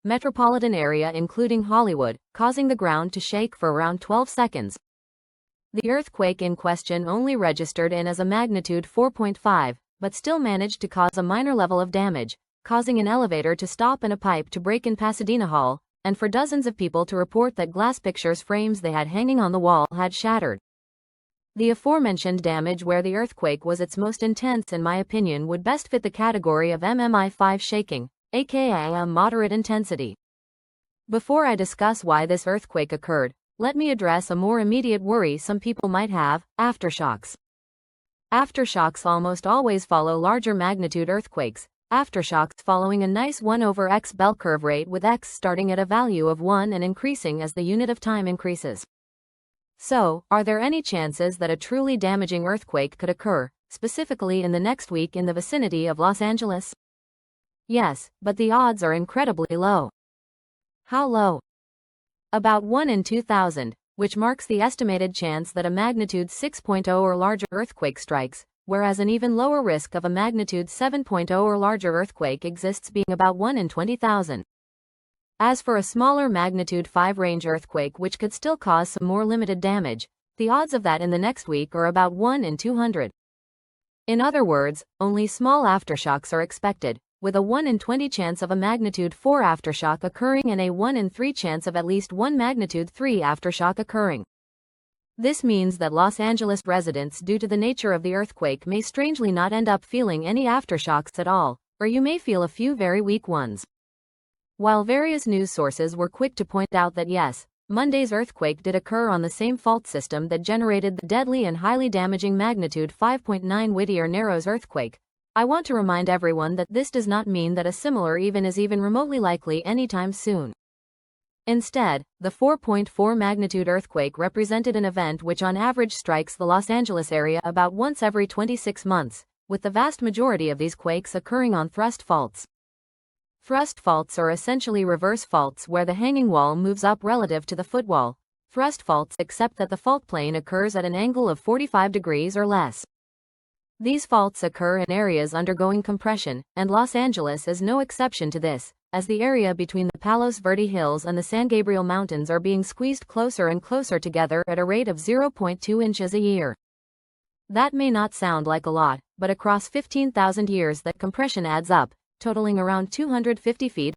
metropolitan area including Hollywood, causing the ground to shake for around 12 seconds. The earthquake in question only registered in as a magnitude 4.5, but still managed to cause a minor level of damage, causing an elevator to stop and a pipe to break in Pasadena Hall, and for dozens of people to report that glass pictures frames they had hanging on the wall had shattered. The aforementioned damage where the earthquake was its most intense in my opinion would best fit the category of MMI5 shaking, aka a moderate intensity. Before I discuss why this earthquake occurred, let me address a more immediate worry some people might have: aftershocks. Aftershocks almost always follow larger magnitude earthquakes, aftershocks following a nice 1/x bell curve rate with x starting at a value of 1 and increasing as the unit of time increases. So, are there any chances that a truly damaging earthquake could occur, specifically in the next week in the vicinity of Los Angeles? Yes, but the odds are incredibly low. How low? About 1 in 2,000, which marks the estimated chance that a magnitude 6.0 or larger earthquake strikes, whereas an even lower risk of a magnitude 7.0 or larger earthquake exists, being about 1 in 20,000. As for a smaller magnitude 5 range earthquake which could still cause some more limited damage, the odds of that in the next week are about 1 in 200. In other words, only small aftershocks are expected, with a 1 in 20 chance of a magnitude 4 aftershock occurring and a 1 in 3 chance of at least one magnitude 3 aftershock occurring. This means that Los Angeles residents, due to the nature of the earthquake, may strangely not end up feeling any aftershocks at all, or you may feel a few very weak ones. While various news sources were quick to point out that yes, Monday's earthquake did occur on the same fault system that generated the deadly and highly damaging magnitude 5.9 Whittier-Narrows earthquake, I want to remind everyone that this does not mean that a similar event is even remotely likely anytime soon. Instead, the 4.4 magnitude earthquake represented an event which on average strikes the Los Angeles area about once every 26 months, with the vast majority of these quakes occurring on thrust faults. Thrust faults are essentially reverse faults where the hanging wall moves up relative to the footwall. Thrust faults except that the fault plane occurs at an angle of 45 degrees or less. These faults occur in areas undergoing compression, and Los Angeles is no exception to this, as the area between the Palos Verdes Hills and the San Gabriel Mountains are being squeezed closer and closer together at a rate of 0.2 inches a year. That may not sound like a lot, but across 15,000 years that compression adds up, totaling around 250 feet